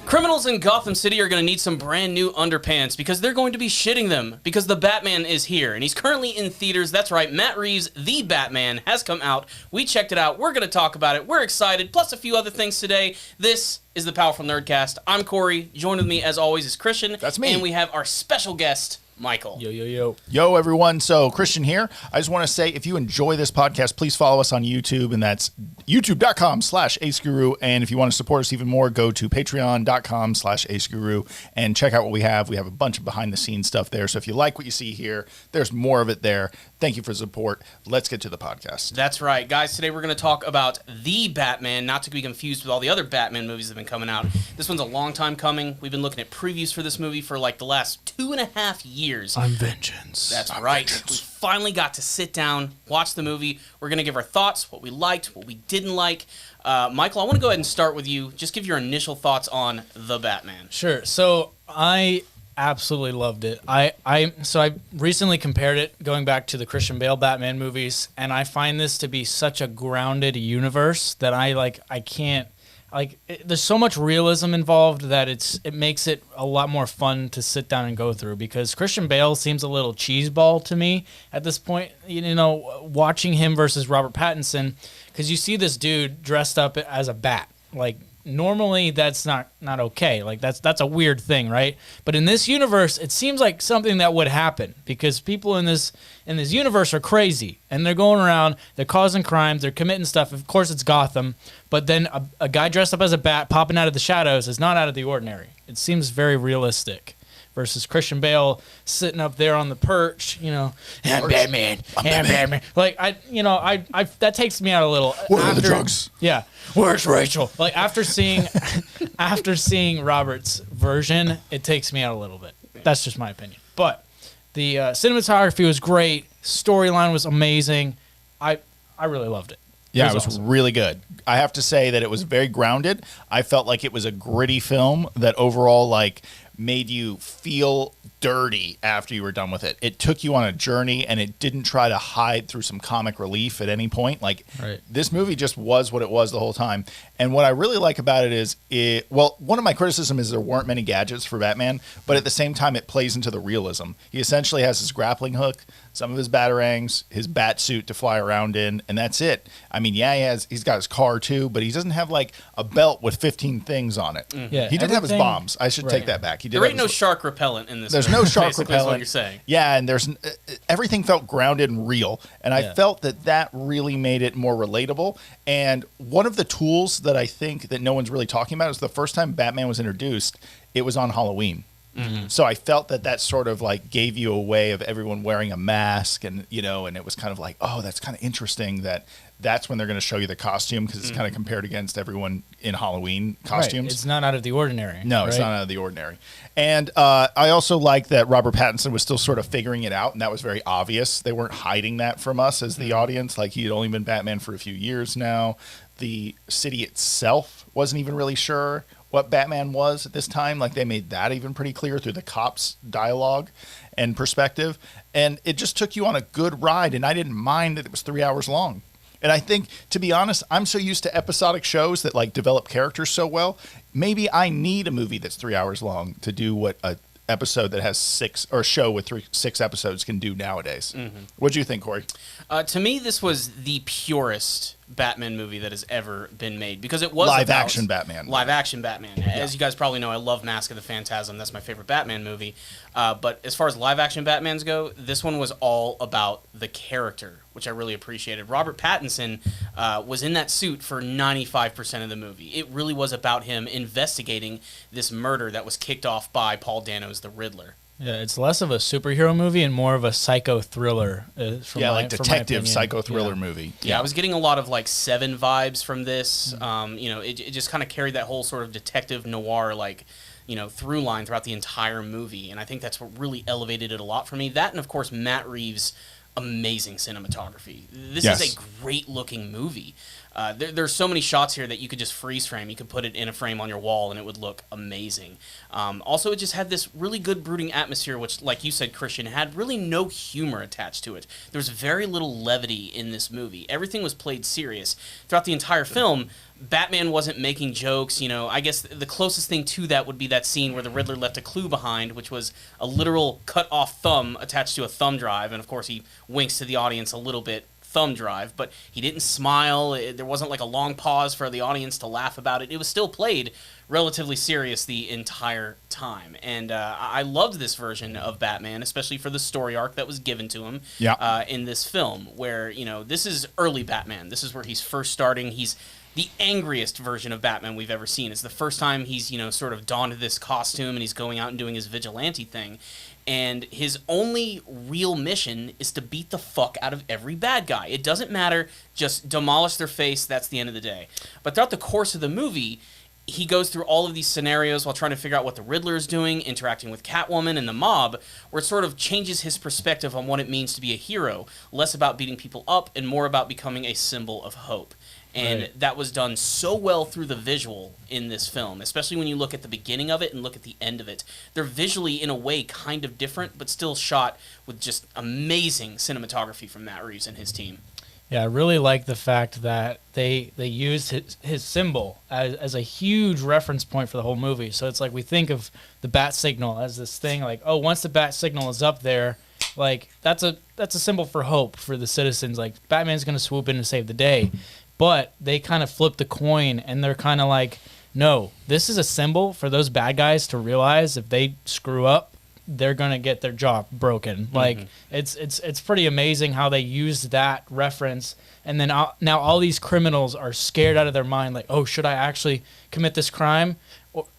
Criminals in Gotham City are going to need some brand new underpants because they're going to be shitting them because the Batman is here and he's currently in theaters. That's right, Matt Reeves' The Batman has come out. We checked it out. We're going to talk about it. We're excited, plus a few other things today. This is the Powerful Nerdcast. I'm Corey. Joined with me, as always, is Christian. That's me. And we have our special guest, Michael. Yo, yo, yo. Yo, everyone. So, Christian here. I just want to say, if you enjoy this podcast, please follow us on YouTube, and that's youtube.com/aceguru. And if you want to support us even more, go to patreon.com/aceguru and check out what we have. We have a bunch of behind-the-scenes stuff there. So if you like what you see here, there's more of it there. Thank you for the support. Let's get to the podcast. That's right. Guys, today we're going to talk about The Batman, not to be confused with all the other Batman movies that have been coming out. This one's a long time coming. We've been looking at previews for this movie for like the last 2.5 years. I'm vengeance. That's right. We finally got to sit down, watch the movie. We're going to give our thoughts, what we liked, what we didn't like. Michael, I want to go ahead and start with you. Just give your initial thoughts on The Batman. Sure. So I absolutely loved it. I recently compared it, going back to the Christian Bale Batman movies, and I find this to be such a grounded universe that I can't. There's so much realism involved that it makes it a lot more fun to sit down and go through, because Christian Bale seems a little cheeseball to me at this point. You know, watching him versus Robert Pattinson, because you see this dude dressed up as a bat. Like, normally that's not okay. Like, that's a weird thing, right? But in this universe, it seems like something that would happen, because people in this universe are crazy, and they're going around, they're causing crimes, they're committing stuff. Of course, it's Gotham, but then a guy dressed up as a bat popping out of the shadows is not out of the ordinary. It seems very realistic. Versus Christian Bale sitting up there on the perch, you know, I'm Batman. Like, that takes me out a little. Where are the drugs? Yeah, where's Rachel? Like, after seeing Robert's version, it takes me out a little bit. That's just my opinion. But the cinematography was great. Storyline was amazing. I really loved it. Yeah, it was really good. I have to say that it was very grounded. I felt like it was a gritty film that overall, made you feel dirty after you were done with it. It took you on a journey, and it didn't try to hide through some comic relief at any point. This movie just was what it was the whole time. And what I really like about it is, one of my criticisms is there weren't many gadgets for Batman, but at the same time, it plays into the realism. He essentially has his grappling hook, some of his batarangs, his bat suit to fly around in, and that's it. I mean, yeah, he's got his car too, but he doesn't have a belt with 15 things on it. Mm-hmm. Yeah, he did have his bombs. I should take that back. There ain't no shark repellent in this. There's no shark repellent. Is what you're saying. Yeah, and everything felt grounded and real, and I felt that really made it more relatable. And one of the tools that I think that no one's really talking about is the first time Batman was introduced, it was on Halloween. Mm-hmm. So I felt that sort of gave you a way of everyone wearing a mask, and and it was kind of oh, that's kind of interesting that's when they're going to show you the costume, because it's kind of compared against everyone in Halloween costumes. Right. It's not out of the ordinary. No, It's not out of the ordinary. And I also like that Robert Pattinson was still sort of figuring it out, and that was very obvious. They weren't hiding that from us as the audience. He had only been Batman for a few years now. The city itself wasn't even really sure what Batman was at this time. They made that even pretty clear through the cops' dialogue and perspective. And it just took you on a good ride, and I didn't mind that it was 3 hours long. And I think, to be honest, I'm so used to episodic shows that develop characters so well. Maybe I need a movie that's 3 hours long to do what a episode that has a show with 6 episodes can do nowadays. Mm-hmm. What do you think, Corey? To me, this was the purest Batman movie that has ever been made, because it was live action Batman. Yeah. As you guys probably know, I love Mask of the Phantasm. That's my favorite Batman movie. But as far as live action Batmans go, this one was all about the character, which I really appreciated. Robert Pattinson was in that suit for 95% of the movie. It really was about him investigating this murder that was kicked off by Paul Dano's The Riddler. Yeah, it's less of a superhero movie and more of a psycho thriller. Detective psycho thriller movie. Yeah, I was getting a lot of Seven vibes from this. It just kind of carried that whole sort of detective noir through line throughout the entire movie, and I think that's what really elevated it a lot for me. That, and of course Matt Reeves' amazing cinematography. This is a great looking movie. There's so many shots here that you could just freeze frame. You could put it in a frame on your wall, and it would look amazing. Also, it just had this really good brooding atmosphere, which, like you said, Christian, had really no humor attached to it. There was very little levity in this movie. Everything was played serious. Throughout the entire film, Batman wasn't making jokes. I guess the closest thing to that would be that scene where the Riddler left a clue behind, which was a literal cut-off thumb attached to a thumb drive, and of course he winks to the audience a little bit, thumb drive, but he didn't smile. There wasn't like a long pause for the audience to laugh about it. It was still played relatively serious the entire time, and I loved this version of Batman, especially for the story arc that was given to him in this film, where this is early Batman. This is where he's first starting. He's the angriest version of Batman we've ever seen. It's the first time he's, sort of donned this costume and he's going out and doing his vigilante thing. And his only real mission is to beat the fuck out of every bad guy. It doesn't matter, just demolish their face, that's the end of the day. But throughout the course of the movie, he goes through all of these scenarios while trying to figure out what the Riddler is doing, interacting with Catwoman and the mob, where it sort of changes his perspective on what it means to be a hero. Less about beating people up and more about becoming a symbol of hope. And that was done so well through the visual in this film, especially when you look at the beginning of it and look at the end of it. They're visually, in a way, kind of different, but still shot with just amazing cinematography from Matt Reeves and his team. Yeah, I really like the fact that they used his symbol as a huge reference point for the whole movie. So it's like we think of the bat signal as this thing, like, oh, once the bat signal is up there, like that's a symbol for hope for the citizens. Like Batman's going to swoop in to save the day. But they kind of flip the coin, and they're kind of like, no, this is a symbol for those bad guys to realize if they screw up, they're going to get their jaw broken. Mm-hmm. Like, it's pretty amazing how they used that reference. And then now all these criminals are scared out of their mind, like, oh, should I actually commit this crime?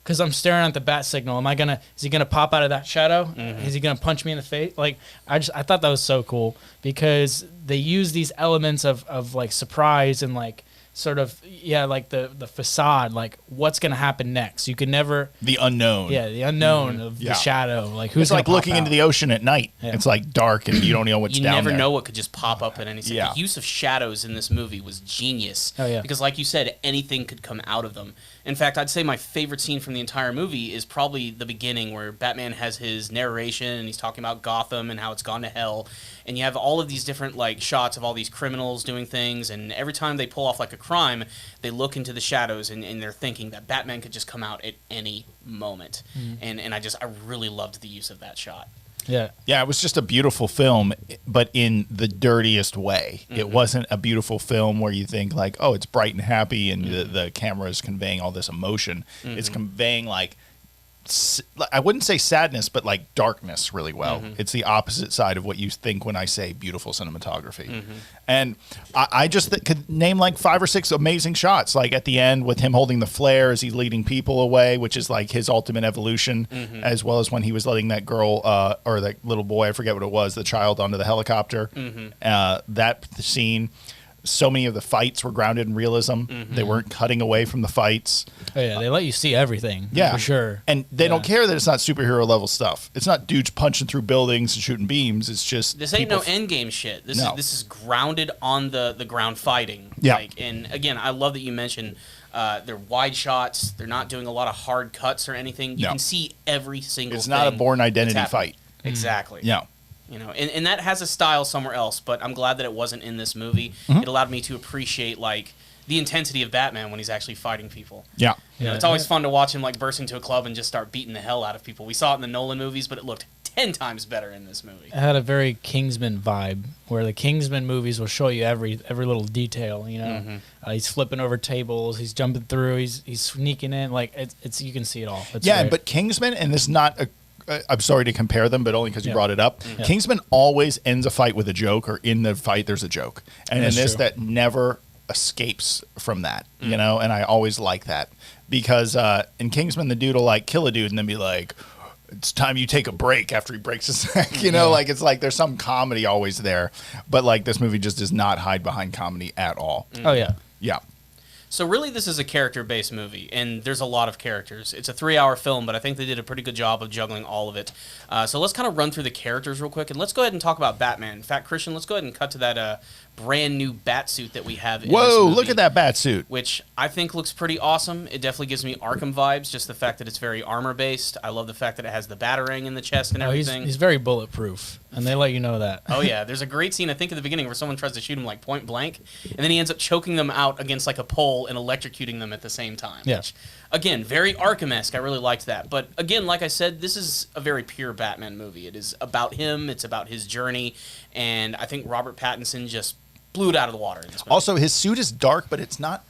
Because I'm staring at the bat signal. Is he gonna pop out of that shadow? Mm-hmm. Is he gonna punch me in the face? Like, I thought that was so cool because they use these elements of like surprise and like sort of like the facade, like what's gonna happen next. You can never the unknown. Yeah, the unknown of the shadow. Like who's it's like looking into the ocean at night. Yeah. It's like dark and you don't know what's down there. You never know what could just pop up at any second. Yeah. The use of shadows in this movie was genius. Oh, yeah. Because like you said, anything could come out of them. In fact, I'd say my favorite scene from the entire movie is probably the beginning where Batman has his narration and he's talking about Gotham and how it's gone to hell. And you have all of these different like shots of all these criminals doing things, and every time they pull off like a crime, they look into the shadows and they're thinking that Batman could just come out at any moment. Mm-hmm. And I really loved the use of that shot. Yeah. Yeah, it was just a beautiful film, but in the dirtiest way. Mm-hmm. It wasn't a beautiful film where you think like, oh, it's bright and happy and the camera is conveying all this emotion. Mm-hmm. It's conveying like, I wouldn't say sadness, but like darkness really well. Mm-hmm. It's the opposite side of what you think when I say beautiful cinematography. Mm-hmm. And I just could name like 5 or 6 amazing shots, like at the end with him holding the flare as he's leading people away, which is like his ultimate evolution, as well as when he was letting that girl or that little boy, I forget what it was, the child onto the helicopter. That scene. So many of the fights were grounded in realism. Mm-hmm. They weren't cutting away from the fights. Oh, yeah, they let you see everything. Yeah, for sure. And they don't care that it's not superhero level stuff. It's not dudes punching through buildings and shooting beams. It's just this ain't no endgame shit. This is grounded on the ground fighting. Yeah. And again, I love that you mentioned they're wide shots. They're not doing a lot of hard cuts or anything. You can see every single. It's not a Bourne Identity fight. Exactly. Yeah. And that has a style somewhere else, but I'm glad that it wasn't in this movie. Mm-hmm. It allowed me to appreciate like the intensity of Batman when he's actually fighting people. Yeah. It's always fun to watch him like burst into a club and just start beating the hell out of people. We saw it in the Nolan movies, but it looked 10 times better in this movie. It had a very Kingsman vibe, where the Kingsman movies will show you every little detail. He's flipping over tables, he's jumping through, he's sneaking in. Like it's you can see it all. It's great. But Kingsman, and this is not a. I'm sorry to compare them, but only because you brought it up. Yeah. Kingsman always ends a fight with a joke, or in the fight there's a joke. And in this, that never escapes from that, and I always like that. Because in Kingsman, the dude will like kill a dude and then be like, it's time you take a break after he breaks his neck. Like it's like there's some comedy always there. But like this movie just does not hide behind comedy at all. Oh, yeah. Yeah. So really, this is a character-based movie, and there's a lot of characters. It's a 3-hour film, but I think they did a pretty good job of juggling all of it. So let's kind of run through the characters real quick, and let's go ahead and talk about Batman. In fact, Christian, let's go ahead and cut to that brand new bat suit that we have in this Whoa, movie, look at that bat suit. which I think looks pretty awesome. It definitely gives me Arkham vibes, just the fact that it's very armor-based. I love the fact that it has the batarang in the chest and everything. He's very bulletproof, and they let you know that. Oh, yeah. There's a great scene, I think, at the beginning where someone tries to shoot him, like, point blank, and then he ends up choking them out against, like, a pole and electrocuting them at the same time. Yeah. Which, again, very Arkham-esque. I really liked that. But, again, like I said, this is a very pure Batman movie. It is about him. It's about his journey. And I think Robert Pattinson just blew it out of the water in this movie. Also, his suit is dark, but it's not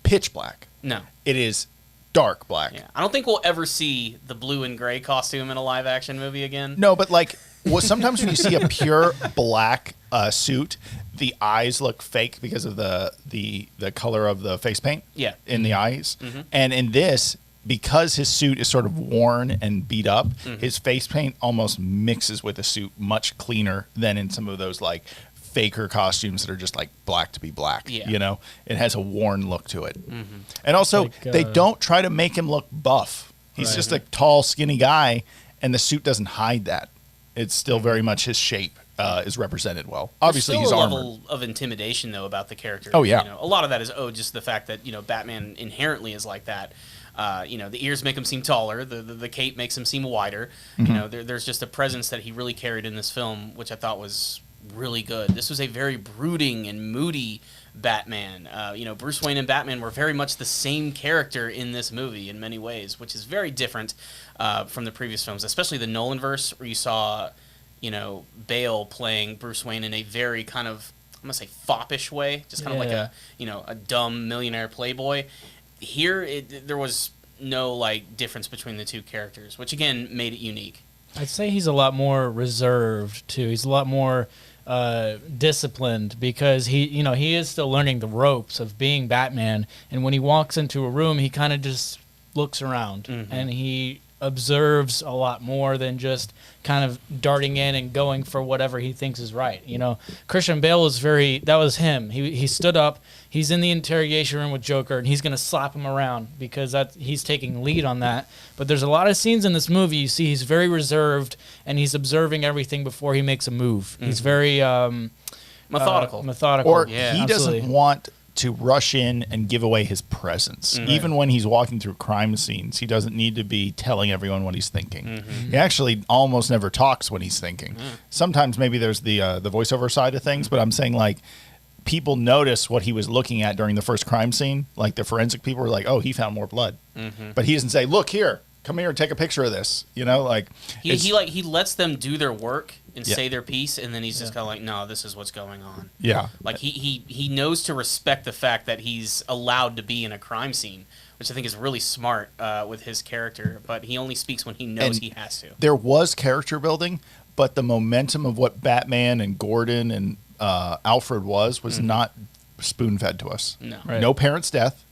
pitch black. No. It is dark black. Yeah. I don't think we'll ever see the blue and gray costume in a live-action movie again. No, but like, sometimes when you see a pure black suit, the eyes look fake because of the color of the face paint. Yeah. In the eyes, Mm-hmm. and in this, because his suit is sort of worn and beat up, Mm-hmm. his face paint almost mixes with the suit much cleaner than in some of those like faker costumes that are just like black to be black. Yeah. You know, it has a worn look to it, Mm-hmm. and also Like, they don't try to make him look buff. He's Right. just a tall, skinny guy, and the suit doesn't hide that. It's still very much his shape is represented well. Obviously, There's he's still a armored. level of intimidation, though, about the character. Oh, yeah. You know, a lot of that is just the fact that Batman inherently is like that. The ears make him seem taller. The cape makes him seem wider. Mm-hmm. There's just a presence that he really carried in this film, which I thought was really good. This was a very brooding and moody Batman. Bruce Wayne and Batman were very much the same character in this movie in many ways, which is very different from the previous films, especially the Nolanverse, where you saw, Bale playing Bruce Wayne in a very kind of, I'm gonna say, foppish way, just kind of like a dumb millionaire playboy. Here, there was no like difference between the two characters, which again made it unique. I'd say he's a lot more reserved too. He's a lot more disciplined because he is still learning the ropes of being Batman. And when he walks into a room, he kind of just looks around and he observes a lot more than just kind of darting in and going for whatever he thinks is right. Christian Bale that was him. He stood up. He's in the interrogation room with Joker, and he's going to slap him around because he's taking lead on that. But there's a lot of scenes in this movie you see he's very reserved, and he's observing everything before he makes a move. He's very Methodical. Or Yeah, he absolutely. doesn't want to rush in and give away his presence. Even when he's walking through crime scenes, he doesn't need to be telling everyone what he's thinking. He actually almost never talks when he's thinking. Sometimes maybe there's the voiceover side of things, but I'm saying like people notice what he was looking at during the first crime scene. Like the forensic people were like, "Oh, he found more blood," but he doesn't say, "Look here, come here and take a picture of this." Like He lets them do their work and Yeah. say their piece, and then he's just kind of like, "No, this is what's going on." yeah. Like he knows to respect the fact that he's allowed to be in a crime scene, which I think is really smart with his character. But he only speaks when he knows And he has to. There was character building, but the momentum of what Batman and Gordon and Alfred was not spoon-fed to us. No. Right. No parent's death.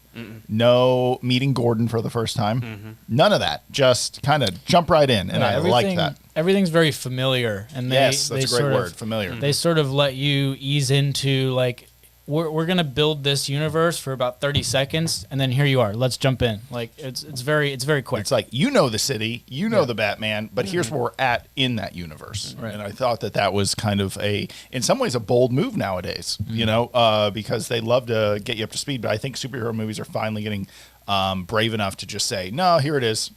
No meeting Gordon for the first time. None of that. Just kind of jump right in, and I like that. Everything's very familiar, and Yes, that's a great sort of- word, familiar. They sort of let you ease into like we're gonna build this universe for about 30 seconds, and then here you are. Let's jump in. Like it's very quick. It's like, the city, the Batman, but here's where we're at in that universe. Right. And I thought that was kind of in some ways, a bold move nowadays, because they love to get you up to speed. But I think superhero movies are finally getting brave enough to just say, no, here it is.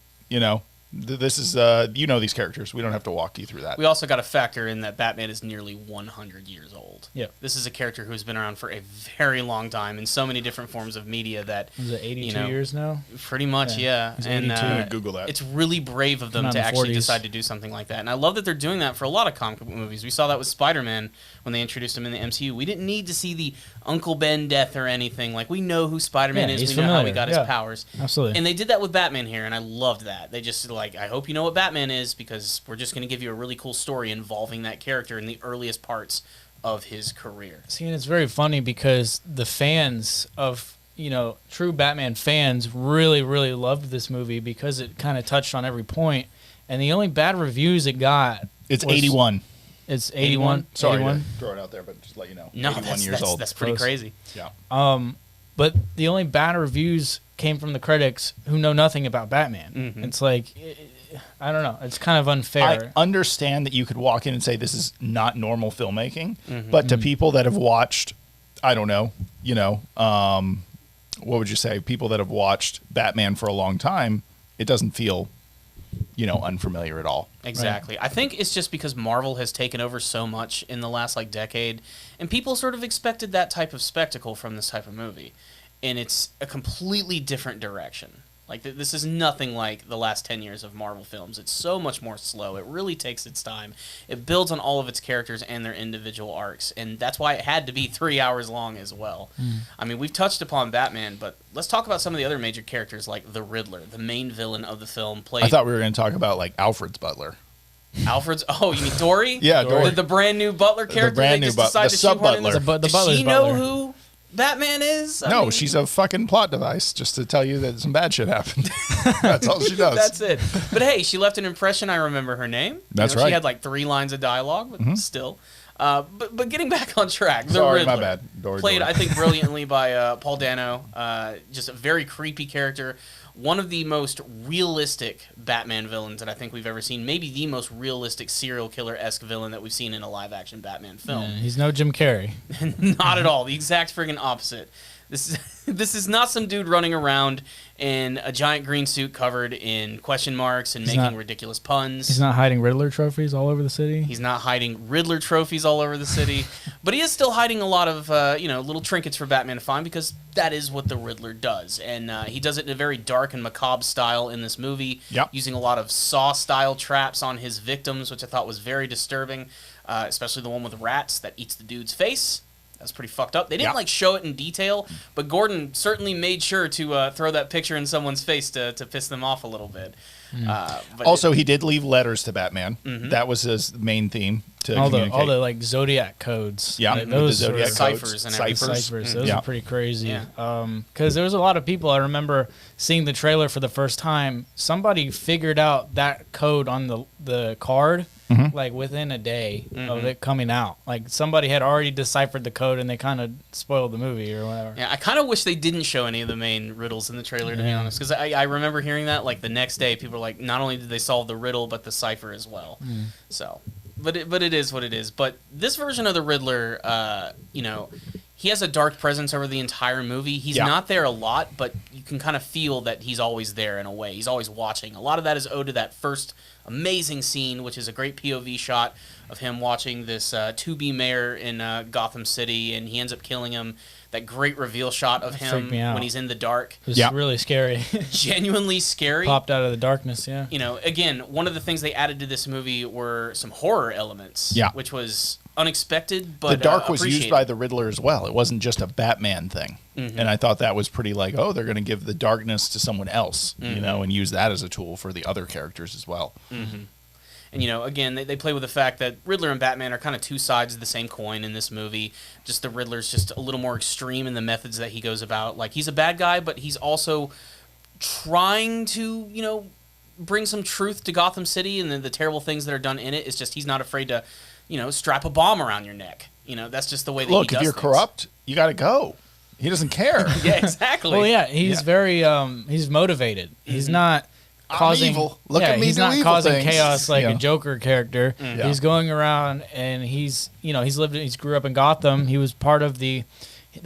This is, these characters. We don't have to walk you through that. We also got to factor in that Batman is nearly 100 years old. Yeah. This is a character who's been around for a very long time in so many different forms of media that Is it 82 years now? pretty much, yeah. He's And 82. I'm gonna Google that. It's really brave of them Come to out in the actually 40s. decide to do something like that. And I love that they're doing that for a lot of comic book movies. We saw that with Spider-Man when they introduced him in the MCU. We didn't need to see the Uncle Ben death or anything. Like, we know who Spider-Man Yeah, is. he's We know how he familiar. got Yeah. his powers. Absolutely. And they did that with Batman here, and I loved that. They just like, I hope you know what Batman is, because we're just going to give you a really cool story involving that character in the earliest parts of his career. See, and it's very funny because the fans of true Batman fans really, really loved this movie because it kind of touched on every point. And the only bad reviews it got, It's was- 81. It's 81. Sorry 81. to throw it out there, but just let you know. No, 81 years that's, old. that's pretty Close. crazy. Yeah. but the only bad reviews came from the critics who know nothing about Batman. It's like, I don't know. It's kind of unfair. I understand that you could walk in and say this is not normal filmmaking, but to people that have watched, I don't know, what would you say? People that have watched Batman for a long time, it doesn't feel, unfamiliar at all. Exactly. Right. I think it's just because Marvel has taken over so much in the last decade, and people sort of expected that type of spectacle from this type of movie, and it's a completely different direction. This is nothing like the last 10 years of Marvel films. It's so much more slow. It really takes its time. It builds on all of its characters and their individual arcs, and that's why it had to be 3 hours long as well. I mean, we've touched upon Batman, but let's talk about some of the other major characters like the Riddler, the main villain of the film. I thought we were going to talk about Alfred's butler. Alfred's? Oh, you mean Dory? Yeah, Dory. The brand new butler character. The brand new butler. The sub-butler. Does she know who Batman is? I mean, she's a fucking plot device just to tell you that some bad shit happened. That's all she does. That's it. But hey, she left an impression. I remember her name. That's right. She had 3 lines of dialogue, but still. But getting back on track, the Sorry, Riddler, my bad. Played, I think, brilliantly by Paul Dano. Just a very creepy character. One of the most realistic Batman villains that I think we've ever seen. Maybe the most realistic serial killer-esque villain that we've seen in a live-action Batman film. Yeah, he's no Jim Carrey. Not at all. The exact friggin' opposite. This is not some dude running around in a giant green suit covered in question marks and making ridiculous puns. He's not hiding Riddler trophies all over the city. He's not hiding Riddler trophies all over the city. But he is still hiding a lot of little trinkets for Batman to find, because that is what the Riddler does. And he does it in a very dark and macabre style in this movie, using a lot of Saw-style traps on his victims, which I thought was very disturbing, especially the one with rats that eats the dude's face. That's pretty fucked up. They didn't show it in detail, but Gordon certainly made sure to throw that picture in someone's face to piss them off a little bit. Also, he did leave letters to Batman. That was his main theme to communicate. All the Zodiac codes. Yeah, those the Zodiac ciphers and ciphers. Those are pretty crazy. Because there was a lot of people. I remember seeing the trailer for the first time. Somebody figured out that code on the card. Within a day of it coming out. Somebody had already deciphered the code and they kind of spoiled the movie or whatever. Yeah, I kind of wish they didn't show any of the main riddles in the trailer, to be honest, because I remember hearing that the next day people were like, not only did they solve the riddle but the cipher as well. So, but it is what it is. But this version of the Riddler, he has a dark presence over the entire movie. He's not there a lot, but you can kind of feel that he's always there in a way. He's always watching. A lot of that is owed to that first amazing scene, which is a great POV shot of him watching this to-be mayor in Gotham City, and he ends up killing him. That great reveal shot of him when he's in the dark. It was really scary. Genuinely scary. Popped out of the darkness, yeah. Again, one of the things they added to this movie were some horror elements, which was unexpected, but the dark was used by the Riddler as well. It wasn't just a Batman thing. And I thought that was pretty they're going to give the darkness to someone else, and use that as a tool for the other characters as well. And, again, they play with the fact that Riddler and Batman are kind of two sides of the same coin in this movie. Just the Riddler's just a little more extreme in the methods that he goes about. He's a bad guy, but he's also trying to, bring some truth to Gotham City, and the terrible things that are done in it. It's just he's not afraid to, strap a bomb around your neck. That's just the way that he does Look, if you're corrupt, you got to go. He doesn't care. Yeah, exactly. Well, yeah, he's very, he's motivated. He's not causing evil. Look at me he's do not evil causing things. chaos like a Joker character. He's going around and he grew up in Gotham. He was part of they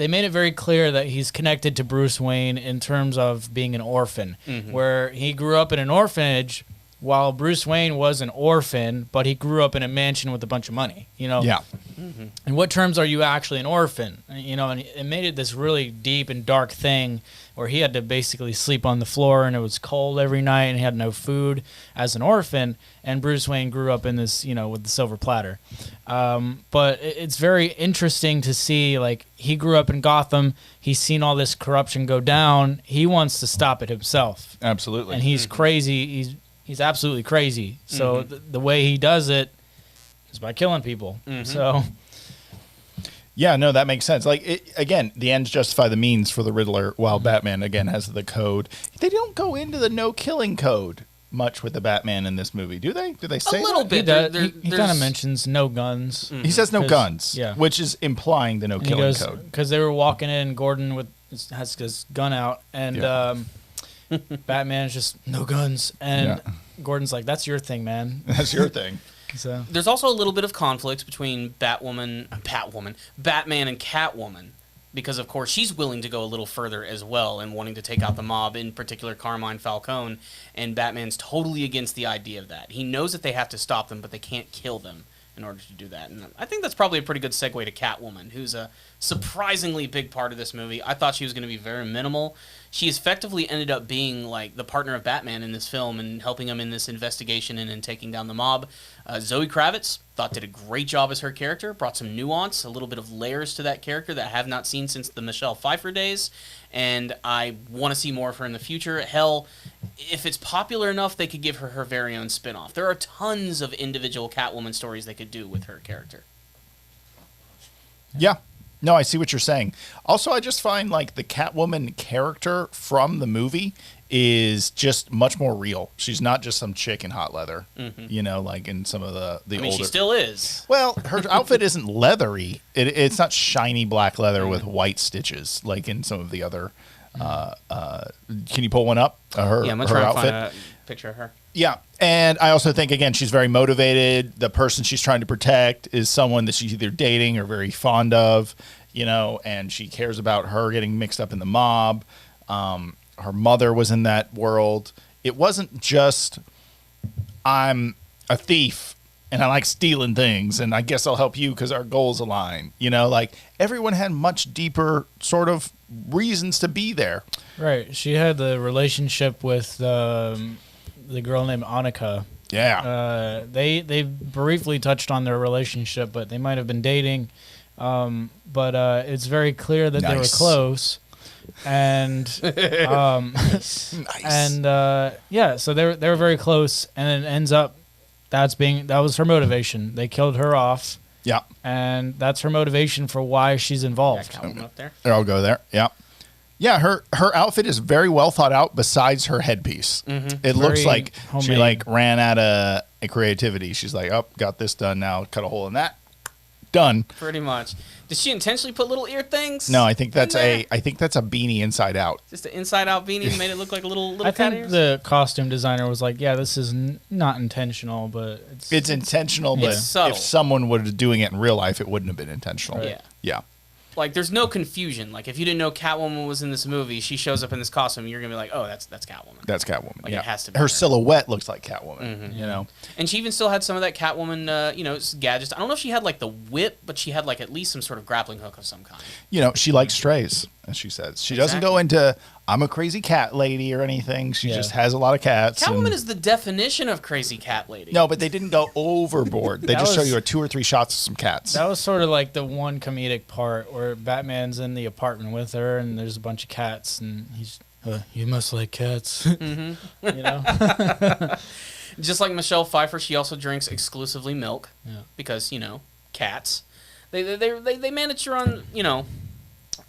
made it very clear that he's connected to Bruce Wayne in terms of being an orphan, where he grew up in an orphanage while Bruce Wayne was an orphan, but he grew up in a mansion with a bunch of money, Yeah. In what terms are you actually an orphan? And it made it this really deep and dark thing where he had to basically sleep on the floor and it was cold every night and he had no food as an orphan. And Bruce Wayne grew up in this, with the silver platter. But it's very interesting to see, he grew up in Gotham. He's seen all this corruption go down. He wants to stop it himself. Absolutely. And he's crazy. He's absolutely crazy. So the way he does it is by killing people. So, yeah, no, that makes sense. Again, the ends justify the means for the Riddler, while Batman again has the code. They don't go into the no killing code. much with the Batman in this movie, do they? Do they say A little that? bit. He kind of mentions no guns. He says no guns, yeah. which is implying the no killing code. Because they were walking in, Gordon has his gun out, and Batman's just no guns, and Gordon's like, "That's your thing, man. That's your thing." So there's also a little bit of conflict between Batman and Catwoman, because of course she's willing to go a little further as well and wanting to take out the mob, in particular Carmine Falcone, and Batman's totally against the idea of that. He knows that they have to stop them, but they can't kill them in order to do that. And I think that's probably a pretty good segue to Catwoman, who's a surprisingly big part of this movie. I thought she was going to be very minimal. She effectively ended up being like the partner of Batman in this film and helping him in this investigation and in taking down the mob. Zoe Kravitz thought did a great job as her character, brought some nuance, a little bit of layers to that character that I have not seen since the Michelle Pfeiffer days, and I want to see more of her in the future. Hell, if it's popular enough, they could give her her very own spin-off. There are tons of individual Catwoman stories they could do with her character. Yeah. No, I see what you're saying. Also, I just find like the Catwoman character from the movie is just much more real. She's not just some chick in hot leather, you know, like in some of the older. She still is. Well, her outfit isn't leathery. It's not shiny black leather with white stitches like in some of the other. Can you pull one up? Her, yeah, I'm gonna her try and outfit. find a picture of her. Yeah, and I also think, again, she's very motivated. The person she's trying to protect is someone that she's either dating or very fond of, you know, and she cares about her getting mixed up in the mob. Her mother was in that world. It wasn't just, I'm a thief and I like stealing things, and I guess I'll help you because our goals align. You know, like everyone had much deeper sort of reasons to be there. right, she had the relationship with the girl named Annika. Yeah. They briefly touched on their relationship, but they might have been dating. But it's very clear that they were close, and Nice. and so they were very close, and it ends up that was her motivation. They killed her off, Yeah. and that's her motivation for why she's Yeah, involved. Catwoman up there. There, I'll go there. Yeah. Yeah, her outfit is very well thought out besides her headpiece. It looks Very like she homemade. like ran out of creativity. She's like, oh, got this done now. Cut a hole in that. Done. Pretty much. Did she intentionally put little ear things? No, I think that's in there? a beanie inside out. Just an inside-out beanie and made it look like little I cat think ears? the costume designer was like, "Yeah, this is not intentional, but It's intentional, but It's subtle. if someone were doing it in real life, it wouldn't have been intentional. Yeah. Yeah. Like, there's no confusion. Like, if you didn't know Catwoman was in this movie, she shows up in this costume, you're going to be like, oh, that's Catwoman. That's Catwoman. Like, yeah. it has to be her her. silhouette looks like Catwoman, you know. And she even still had some of that Catwoman, gadgets. I don't know if she had, like, the whip, but she had, like, at least some sort of grappling hook of some kind. You know, she likes strays, as she says. She doesn't go into, I'm a crazy cat lady or anything. She just has a lot of cats. Catwoman is the definition of crazy cat lady. No, but they didn't go overboard. They That just show was- you 2 or 3 shots of some cats. That was sort of like the one comedic part where Batman's in the apartment with her, and there's a bunch of cats, and he's, you must like cats, you know. Just like Michelle Pfeiffer, she also drinks exclusively milk because, cats. They managed to run,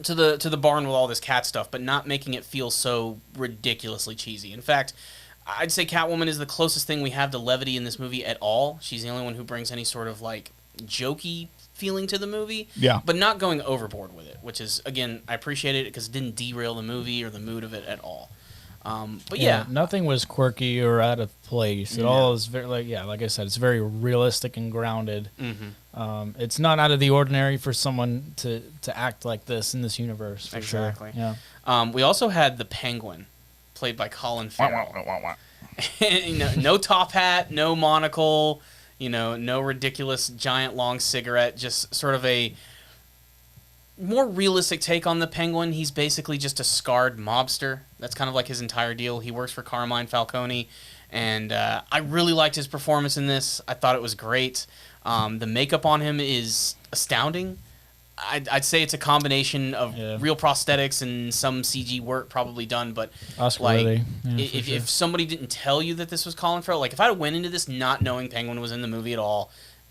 to the barn with all this cat stuff, but not making it feel so ridiculously cheesy. In fact, I'd say Catwoman is the closest thing we have to levity in this movie at all. She's the only one who brings any sort of like jokey feeling to the movie, but not going overboard with it, which is, again, I appreciate it because it didn't derail the movie or the mood of it at all. But yeah, nothing was quirky or out of place. It all is very like I said, it's very realistic and grounded. It's not out of the ordinary for someone to act like this in this universe. For Exactly. Sure. Yeah. We also had the Penguin, played by Colin Farrell. No top hat, no monocle, no ridiculous giant long cigarette. Just sort of a more realistic take on the Penguin. He's basically just a scarred mobster. That's kind of like his entire deal. He works for Carmine Falcone, and I really liked his performance in this. I thought it was great. The makeup on him is astounding. I'd say it's a combination of real prosthetics and some CG work probably done, but Oscar like worthy. Yeah, if somebody didn't tell you that this was Colin Farrell, like if I went into this not knowing Penguin was in the movie at all,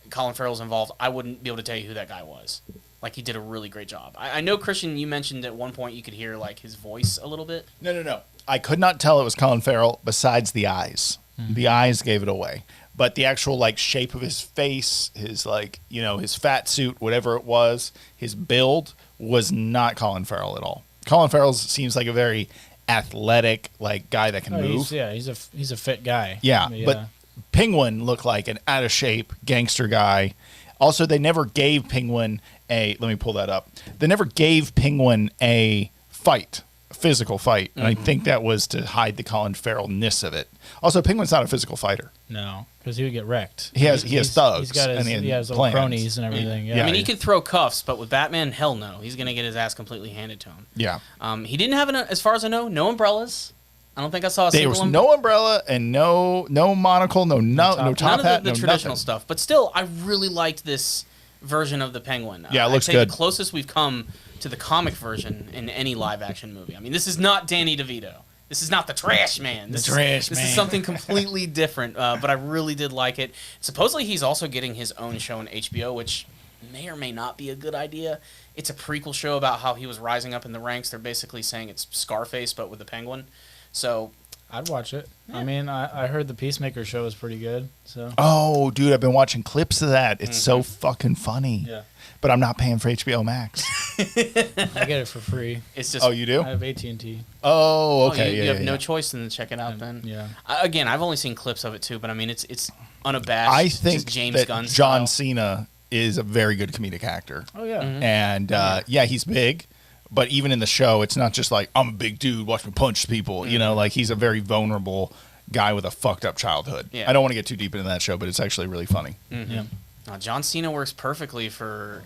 Colin Farrell's involved, I wouldn't be able to tell you who that guy was. Like, he did a really great job. I know, Christian, you mentioned at one point you could hear, like, his voice a little bit. No. I could not tell it was Colin Farrell besides the eyes. The eyes gave it away. But the actual like shape of his face, his like, his fat suit, whatever it was, his build was not Colin Farrell at all. Colin Farrell seems like a very athletic like guy that can move. He's a fit guy. Yeah, but Penguin looked like an out of shape gangster guy. Also, they never gave Penguin let me pull that up. They never gave Penguin a physical fight, and I think that was to hide the Colin Farrell-ness of it. Also, Penguin's not a physical fighter. No, because he would get wrecked. He has thugs. He has little cronies and everything. Yeah. I mean, he can throw cuffs, but with Batman, hell no. He's going to get his ass completely handed to him. Yeah. He didn't have, as far as I know, no umbrellas. I don't think I saw a there single was no umbrella and no monocle, no top hat, the traditional stuff. But still, I really liked this version of the Penguin. Yeah, it looks I'd say good. The closest we've come to the comic version in any live-action movie. I mean, this is not Danny DeVito. This is not the Trash Man. This is something completely different, but I really did like it. Supposedly, he's also getting his own show on HBO, which may or may not be a good idea. It's a prequel show about how he was rising up in the ranks. They're basically saying it's Scarface, but with a penguin. So I'd watch it. Yeah. I mean, I heard the Peacemaker show is pretty good. So. Oh, dude, I've been watching clips of that. It's so fucking funny. Yeah. But I'm not paying for HBO Max. I get it for free. It's just. Oh, you do? I have AT&T. Oh, okay. You have no choice than to check it out. Then. Yeah. Again, I've only seen clips of it too, but I mean, it's unabashed. I think just James that Gunn John style. Cena is a very good comedic actor. Oh yeah. And he's big. But even in the show, it's not just like, I'm a big dude, watch me punch people. Like he's a very vulnerable guy with a fucked up childhood. Yeah. I don't want to get too deep into that show, but it's actually really funny. Mm-hmm. Yeah. John Cena works perfectly for,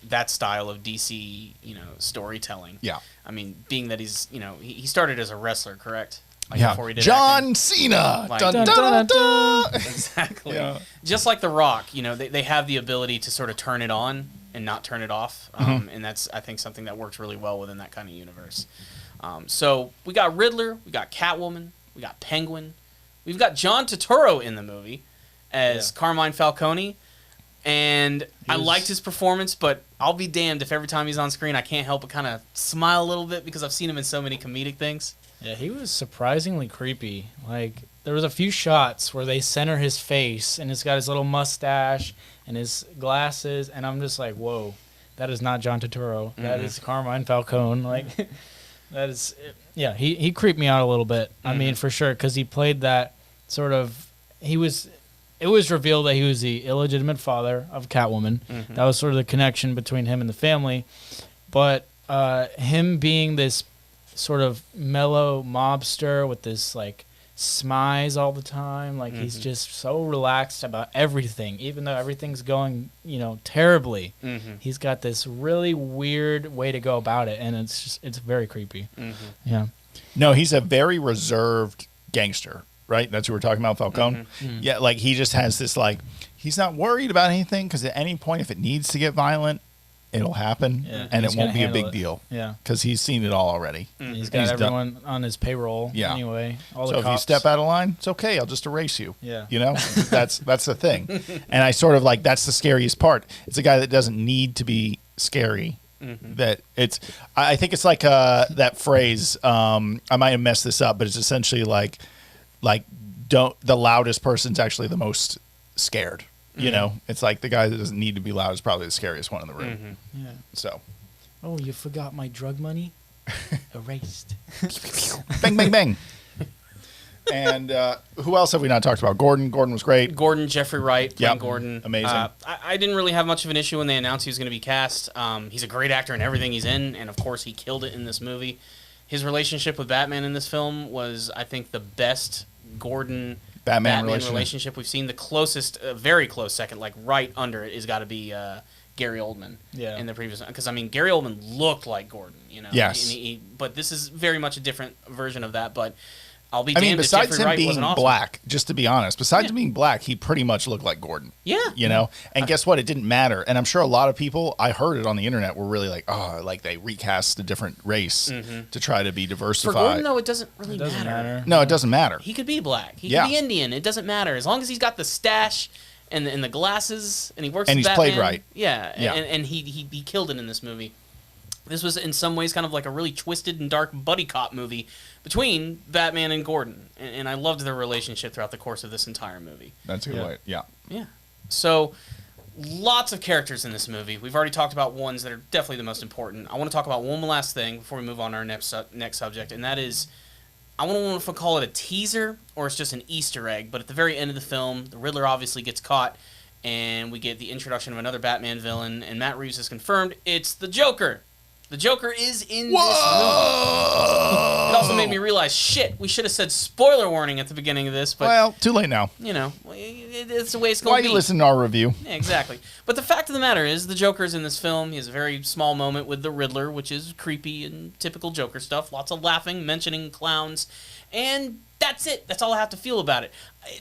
that style of DC, storytelling. Yeah. I mean, being that he's, he started as a wrestler, correct? Like yeah. Before he did John acting. Cena. Like- Dun, dun, dun, dun. Exactly. Yeah. Just like The Rock, they have the ability to sort of turn it on and not turn it off. And that's, I think, something that works really well within that kind of universe. So we got Riddler, we got Catwoman, we got Penguin. We've got John Turturro in the movie as Carmine Falcone. And I liked his performance, but I'll be damned if every time he's on screen I can't help but kind of smile a little bit because I've seen him in so many comedic things. Yeah, he was surprisingly creepy. Like, there was a few shots where they center his face, and he's got his little mustache and his glasses, and I'm just like, whoa, that is not John Turturro. That is Carmine Falcone. Like, that is, yeah, he creeped me out a little bit. I mean, for sure, because he played that sort of, it was revealed that he was the illegitimate father of Catwoman. That was sort of the connection between him and the family. But him being this sort of mellow mobster with this, like, smize all the time. Like, he's just so relaxed about everything, even though everything's going, terribly. He's got this really weird way to go about it, and it's very creepy. Yeah. No, he's a very reserved gangster, right? That's what we're talking about, Falcone. Yeah, like he just has this, like, he's not worried about anything because at any point, if it needs to get violent, it'll happen, and it won't be a big deal. Yeah. Because he's seen it all already. He's got everyone on his payroll anyway. All so the cops. if you step out of line, it's okay. I'll just erase you. Yeah. That's the thing. And I sort of like, that's the scariest part. It's a guy that doesn't need to be scary. That it's, I think it's like that phrase, I might have messed this up, but it's essentially like the loudest person's actually the most scared. It's like the guy that doesn't need to be loud is probably the scariest one in the room. Yeah. So. Oh, you forgot my drug money? Erased. Bang, bang, bang. And who else have we not talked about? Gordon. Gordon was great. Gordon, Jeffrey Wright, playing Gordon. Amazing. I didn't really have much of an issue when they announced he was going to be cast. He's a great actor in everything he's in, and of course he killed it in this movie. His relationship with Batman in this film was, I think, the best Gordon Batman relationship we've seen. The closest, very close second, like right under it, has got to be Gary Oldman. Yeah. In the previous one, because I mean Gary Oldman looked like Gordon, Yes. But this is very much a different version of that. But I'll be damned if besides Jeffrey him Wright being wasn't awesome. black, just to be honest, besides him being black, he pretty much looked like Gordon. Yeah. And guess what? It didn't matter. And I'm sure a lot of people, I heard it on the internet, were really like, oh, like they recast a different race to try to be diversified. For Gordon, though, it doesn't really matter. No, it doesn't matter. He could be black. He could be Indian. It doesn't matter. As long as he's got the stash and the glasses and he works And with he's Batman. played right. Yeah. And he killed it in this movie. This was in some ways kind of like a really twisted and dark buddy cop movie between Batman and Gordon. And I loved their relationship throughout the course of this entire movie. That's a good way. Yeah. Yeah. So, lots of characters in this movie. We've already talked about ones that are definitely the most important. I want to talk about one last thing before we move on to our next subject, and that is, I don't know if I'll call it a teaser or it's just an Easter egg, but at the very end of the film, the Riddler obviously gets caught, and we get the introduction of another Batman villain, and Matt Reeves has confirmed it's the Joker. The Joker is in this movie. It also made me realize, shit, we should have said spoiler warning at the beginning of this, but... Well, too late now. You know, it's the way it's going to be. Why you listen to our review? Yeah, exactly. But the fact of the matter is, the Joker's in this film. He has a very small moment with the Riddler, which is creepy and typical Joker stuff. Lots of laughing, mentioning clowns, and that's it. That's all I have to feel about it.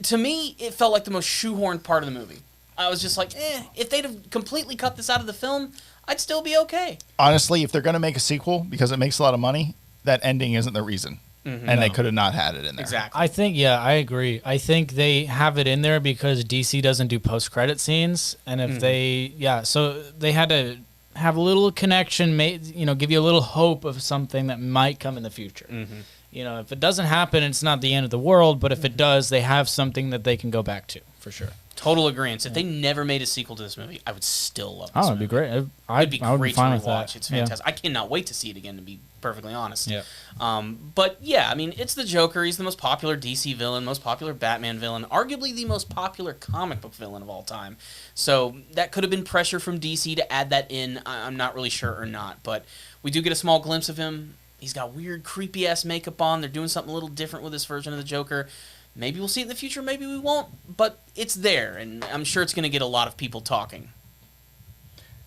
To me, it felt like the most shoehorned part of the movie. I was just like, if they'd have completely cut this out of the film, I'd still be okay. Honestly, if they're going to make a sequel because it makes a lot of money, that ending isn't the reason. And they could have not had it in there. Exactly. I think, I agree. I think they have it in there because DC doesn't do post-credit scenes. And if so they had to have a little connection, give you a little hope of something that might come in the future. If it doesn't happen, it's not the end of the world. But if it does, they have something that they can go back to, for sure. Total agreement. If they never made a sequel to this movie, I would still love this movie. It'd be great. It'd be great to fine with rewatch. that. It's fantastic. I cannot wait to see it again, to be perfectly honest. Yeah. But yeah, I mean, it's the Joker. He's the most popular DC villain, most popular Batman villain, arguably the most popular comic book villain of all time. So that could have been pressure from DC to add that in. I'm not really sure or not, but we do get a small glimpse of him. He's got weird, creepy-ass makeup on. They're doing something a little different with this version of the Joker. Maybe we'll see it in the future, maybe we won't, but it's there, and I'm sure it's going to get a lot of people talking.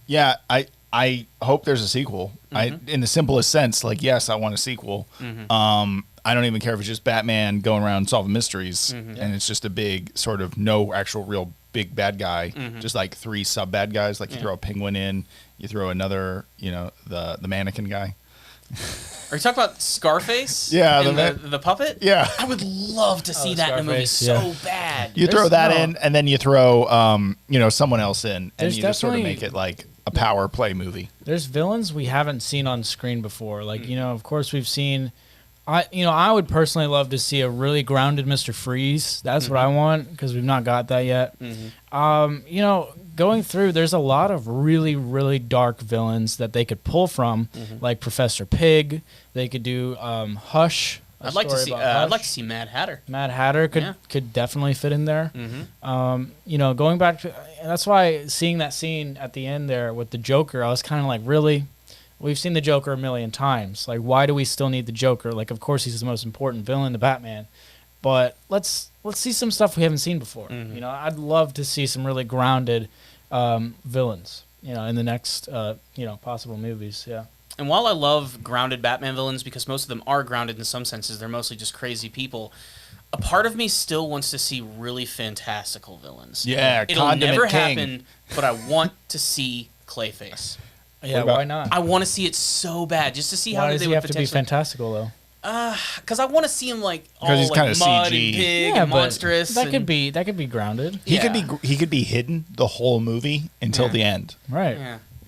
Yeah, I hope there's a sequel. In the simplest sense, like, yes, I want a sequel. I don't even care if it's just Batman going around solving mysteries, and it's just a big sort of no actual real big bad guy, just like 3 sub bad guys. Like you throw a penguin in, you throw another, the mannequin guy. Are you talking about Scarface? Yeah, the puppet? Yeah. I would love to see that in a movie so bad. You throw that in, and then you throw, someone else in, and you just sort of make it like a power play movie. There's villains we haven't seen on screen before. Like, of course we've seen... I would personally love to see a really grounded Mr. Freeze. That's what I want, because we've not got that yet. Going through, there's a lot of really, really dark villains that they could pull from, like Professor Pig. They could do Hush. I'd like to see Mad Hatter. Mad Hatter could definitely fit in there. Going back to, and that's why seeing that scene at the end there with the Joker, I was kind of like, really? We've seen the Joker a million times. Like, why do we still need the Joker? Like, of course, he's the most important villain to Batman, but let's see some stuff we haven't seen before. I'd love to see some really grounded villains. In the next possible movies. Yeah. And while I love grounded Batman villains, because most of them are grounded in some senses, they're mostly just crazy people. A part of me still wants to see really fantastical villains. Yeah, it'll never King. happen, but I want to see Clayface. Yeah, why not? I want to see it so bad, just to see how they would potentially... Why does he have to be fantastical, though? Because I want to see him all he's like kinda mud CG. and big and monstrous. That could be grounded. He could be hidden the whole movie until the end. Right.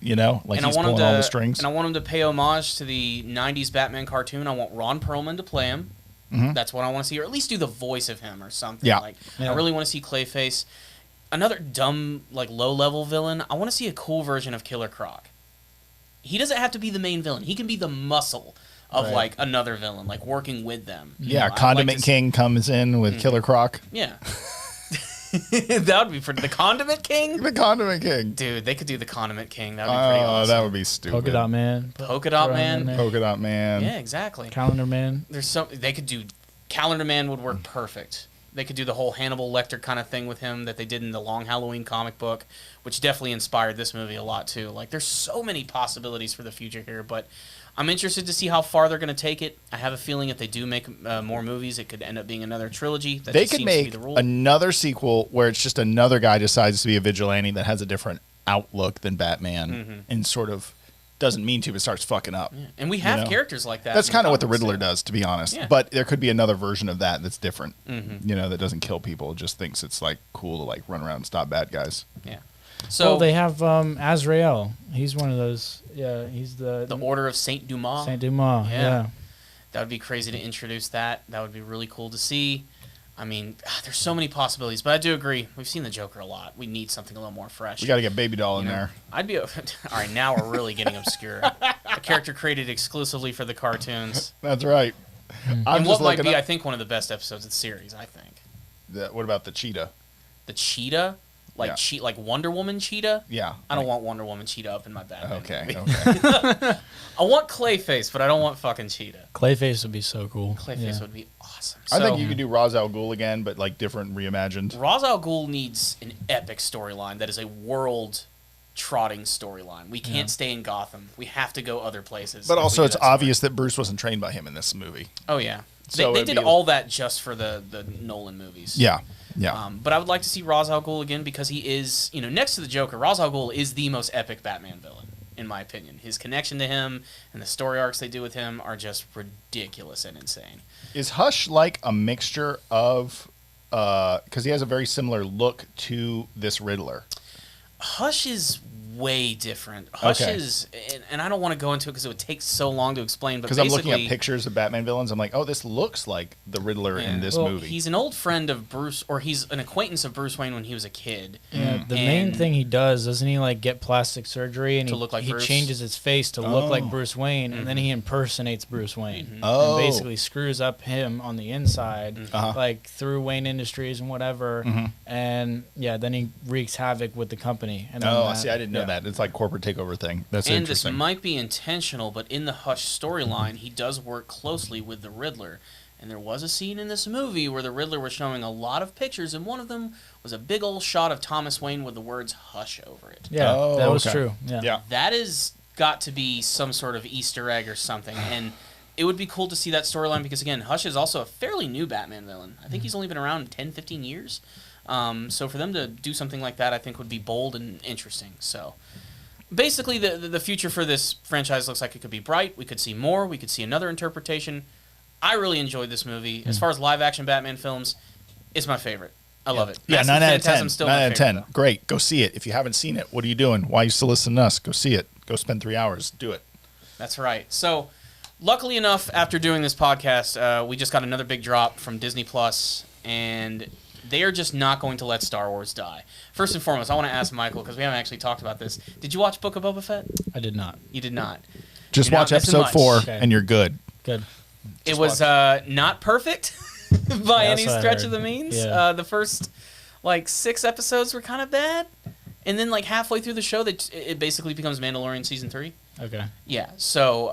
Yeah. Like he's pulling all the strings. And I want him to pay homage to the 90s Batman cartoon. I want Ron Perlman to play him. That's what I want to see, or at least do the voice of him or something. Yeah. I really want to see Clayface. Another dumb, low-level villain. I want to see a cool version of Killer Croc. He doesn't have to be the main villain. He can be the muscle of another villain, working with them. Yeah, Condiment King comes in with Killer Croc. Yeah. That would be pretty... The Condiment King? The Condiment King. Dude, they could do the Condiment King. That would be pretty awesome. That would be stupid. Polka Dot Man. Polka Dot Man. Polka Dot Man. Yeah, exactly. Calendar Man. They could do... Calendar Man would work perfect. They could do the whole Hannibal Lecter kind of thing with him that they did in the Long Halloween comic book, which definitely inspired this movie a lot, too. There's so many possibilities for the future here, but I'm interested to see how far they're going to take it. I have a feeling if they do make more movies, it could end up being another trilogy. That they just could seems make to be the rule. another sequel where it's just another guy decides to be a vigilante that has a different outlook than Batman and sort of doesn't mean to, but starts fucking up. Yeah. And we have characters like that. That's kind of what the Riddler does, to be honest. Yeah. But there could be another version of that that's different. That doesn't kill people. Just thinks it's cool to run around and stop bad guys. Yeah. So they have Azrael. He's one of those. Yeah, he's the Order of Saint Dumas. Saint Dumas. Yeah. That would be crazy to introduce that. That would be really cool to see. I mean, there's so many possibilities, but I do agree. We've seen the Joker a lot. We need something a little more fresh. We got to get Baby Doll in there. I'd be all right. Now we're really getting obscure. A character created exclusively for the cartoons. That's right. And what might be, I think, one of the best episodes of the series. I think. What about the cheetah? The cheetah, like Wonder Woman cheetah. Yeah. I don't want Wonder Woman cheetah up in my Batman movie. Okay. I want Clayface, but I don't want fucking cheetah. Clayface would be so cool. Clayface would be awesome. I think you could do Ra's al Ghul again, but like different, reimagined. Ra's al Ghul needs an epic storyline that is a world-trotting storyline. We can't stay in Gotham. We have to go other places. But also, it's obvious that Bruce wasn't trained by him in this movie. Oh, yeah. So they did all that just for the Nolan movies. Yeah. Yeah. But I would like to see Ra's al Ghul again because he is, next to the Joker, Ra's al Ghul is the most epic Batman villain, in my opinion. His connection to him and the story arcs they do with him are just ridiculous and insane. Is Hush like a mixture of, because he has a very similar look to this Riddler? Hush is way different. Hush is, and I don't want to go into it because it would take so long to explain. Because I'm looking at pictures of Batman villains, I'm like, oh, this looks like the Riddler in this movie. He's an old friend of Bruce, or he's an acquaintance of Bruce Wayne when he was a kid. Yeah, the main thing he does, doesn't he, like get plastic surgery and he changes his face to look like Bruce Wayne, and then he impersonates Bruce Wayne, and basically screws up him on the inside, like through Wayne Industries and whatever, and then he wreaks havoc with the company. And see, I didn't know that. It's like corporate takeover thing. That's interesting. And this might be intentional, but in the Hush storyline, he does work closely with the Riddler. And there was a scene in this movie where the Riddler was showing a lot of pictures, and one of them was a big old shot of Thomas Wayne with the words "Hush" over it. Yeah, that was true. Yeah. That has got to be some sort of Easter egg or something. And it would be cool to see that storyline because, again, Hush is also a fairly new Batman villain. I think he's only been around 10, 15 years. So for them to do something like that, I think would be bold and interesting. So basically, the future for this franchise looks like it could be bright. We could see more. We could see another interpretation. I really enjoyed this movie. As far as live-action Batman films, it's my favorite. I love it. Yeah, 9 out of 10. 9 out of 10. Great. Go see it. If you haven't seen it, what are you doing? Why are you still listening to us? Go see it. Go spend 3 hours. Do it. That's right. So luckily enough, after doing this podcast, we just got another big drop from Disney+, and they are just not going to let Star Wars die. First and foremost, I want to ask Michael, because we haven't actually talked about this. Did you watch Book of Boba Fett? I did not. You did not. Just watch episode 4, and you're good. Good. It was not perfect by any stretch of the means. Yeah. The first, 6 episodes were kind of bad. And then, halfway through the show, it basically becomes Mandalorian Season 3. Okay. Yeah, so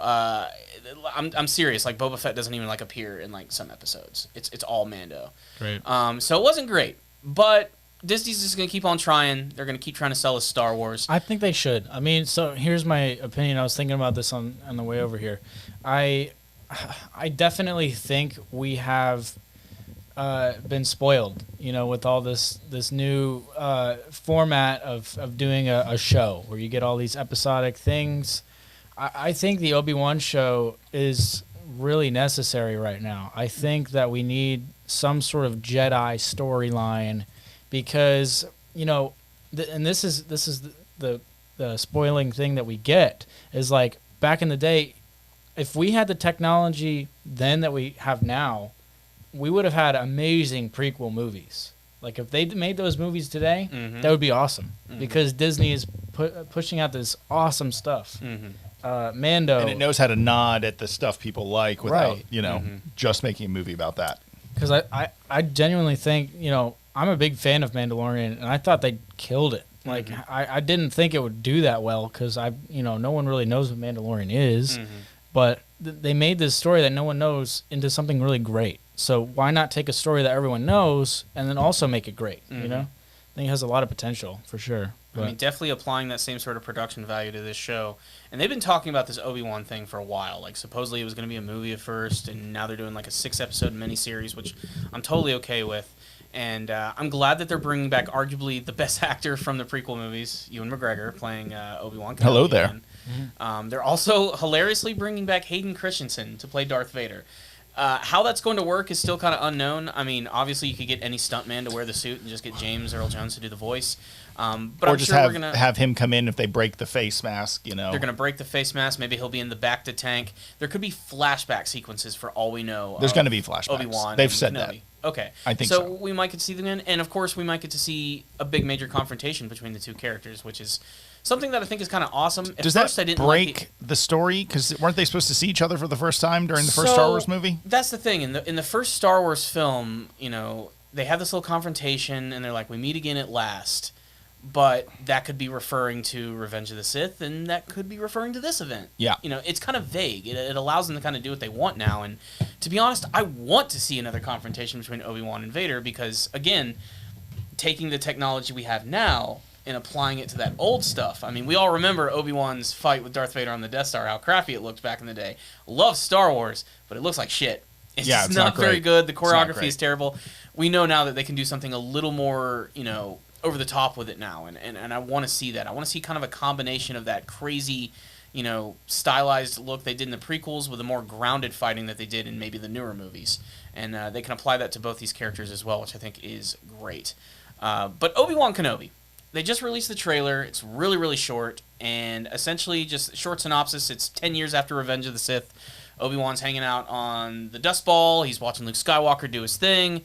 I'm serious. Boba Fett doesn't even appear in some episodes. It's all Mando. Great. So it wasn't great, but Disney's just gonna keep on trying. They're gonna keep trying to sell us Star Wars. I think they should. I mean, so here's my opinion. I was thinking about this on the way over here. I definitely think we have been spoiled, with all this new format of doing a show where you get all these episodic things. I think the Obi-Wan show is really necessary right now. I think that we need some sort of Jedi storyline because, and this is the spoiling thing that we get is back in the day, if we had the technology then that we have now, we would have had amazing prequel movies. If they made those movies today, that would be awesome because Disney is pushing out this awesome stuff. Mando. And it knows how to nod at the stuff people like without, just making a movie about that. Because I genuinely think, I'm a big fan of Mandalorian, and I thought they killed it. I didn't think it would do that well because no one really knows what Mandalorian is, but they made this story that no one knows into something really great. So why not take a story that everyone knows and then also make it great? I think it has a lot of potential for sure. But. I mean, definitely applying that same sort of production value to this show. And they've been talking about this Obi-Wan thing for a while. Supposedly it was going to be a movie at first, and now they're doing a 6-episode miniseries, which I'm totally okay with. And I'm glad that they're bringing back arguably the best actor from the prequel movies, Ewan McGregor, playing Obi-Wan Kenobi. Hello there. They're also hilariously bringing back Hayden Christensen to play Darth Vader. How that's going to work is still kind of unknown. I mean, obviously, you could get any stuntman to wear the suit and just get James Earl Jones to do the voice. But or I'm just sure we're gonna have him come in if they break the face mask. They're gonna break the face mask. Maybe he'll be in the back to tank. There could be flashback sequences for all we know. There's going to be flashbacks. Obi-Wan. They've said that. Okay. I think so. We might get to see them in, and of course we might get to see a big major confrontation between the two characters, which is something that I think is kind of awesome. Does that break the story? Because weren't they supposed to see each other for the first time during the first Star Wars movie? That's the thing. In the first Star Wars film, they have this little confrontation, and they're like, we meet again at last. But that could be referring to Revenge of the Sith, and that could be referring to this event. Yeah. It's kind of vague. It allows them to kind of do what they want now. And to be honest, I want to see another confrontation between Obi-Wan and Vader because, again, taking the technology we have now and applying it to that old stuff. I mean, we all remember Obi-Wan's fight with Darth Vader on the Death Star, how crappy it looked back in the day. Love Star Wars, but it looks like shit. It's not very good. The choreography is terrible. We know now that they can do something a little more, over the top with it now, and I want to see that. I want to see kind of a combination of that crazy, stylized look they did in the prequels with a more grounded fighting that they did in maybe the newer movies. And they can apply that to both these characters as well, which I think is great. But Obi-Wan Kenobi. They just released the trailer. It's really, really short, and essentially just short synopsis. It's 10 years after Revenge of the Sith. Obi-Wan's hanging out on the Dust Ball. He's watching Luke Skywalker do his thing,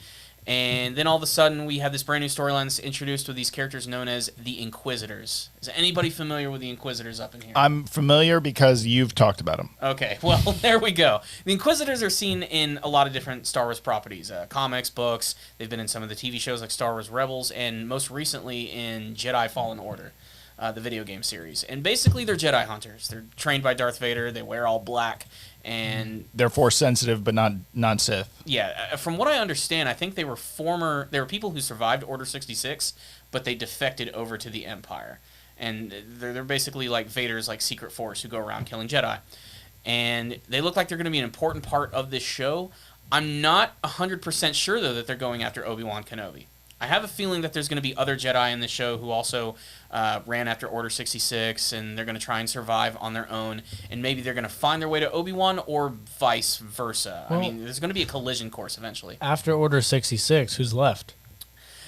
and then all of a sudden we have this brand new storyline that's introduced with these characters known as the Inquisitors. Is anybody familiar with the Inquisitors up in here? I'm familiar because you've talked about them. Okay, well, there we go. The Inquisitors are seen in a lot of different Star Wars properties, comics, books. They've been in some of the TV shows like Star Wars Rebels, and most recently in Jedi Fallen Order, the video game series. And basically they're Jedi hunters. They're trained by Darth Vader. They wear all black. And they're Force sensitive, but not Sith. Yeah, from what I understand, I think they were people who survived Order 66, but they defected over to the Empire, and they're basically like Vader's like secret force who go around killing Jedi, and they look like they're going to be an important part of this show. I'm not 100% sure though that they're going after Obi-Wan Kenobi. I have a feeling that there's going to be other Jedi in the show who also ran after Order 66, and they're going to try and survive on their own, and maybe they're going to find their way to Obi-Wan or vice versa. Well, I mean, there's going to be a collision course eventually. After Order 66, who's left?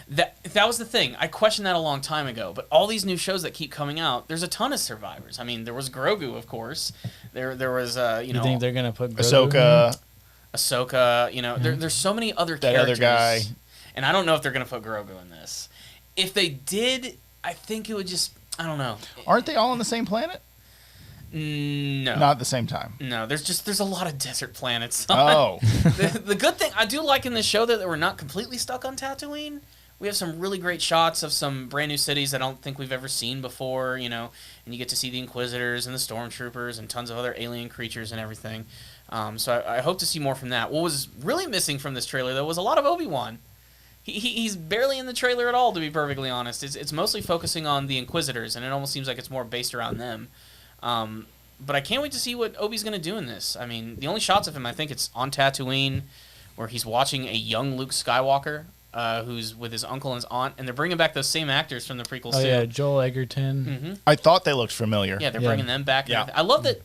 That was the thing. I questioned that a long time ago, but all these new shows that keep coming out, there's a ton of survivors. I mean, there was Grogu, of course. There was, You think they're going to put Grogu Ahsoka, there's so many other characters. That other guy. And I don't know if they're going to put Grogu in this. If they did, I think it would just, I don't know. Aren't they all on the same planet? No. Not at the same time. No, there's a lot of desert planets. Oh. The good thing I do like in this show that we're not completely stuck on Tatooine. We have some really great shots of some brand new cities I don't think we've ever seen before, and you get to see the Inquisitors and the Stormtroopers and tons of other alien creatures and everything. So I hope to see more from that. What was really missing from this trailer, though, was a lot of Obi-Wan. He's barely in the trailer at all, to be perfectly honest. It's mostly focusing on the Inquisitors, and it almost seems like it's more based around them. But I can't wait to see what Obi's going to do in this. I mean, the only shots of him, I think it's on Tatooine, where he's watching a young Luke Skywalker, who's with his uncle and his aunt, and they're bringing back those same actors from the prequels, too. Oh, yeah, Joel Egerton. Mm-hmm. I thought they looked familiar. Yeah, they're bringing them back. Yeah. I love that,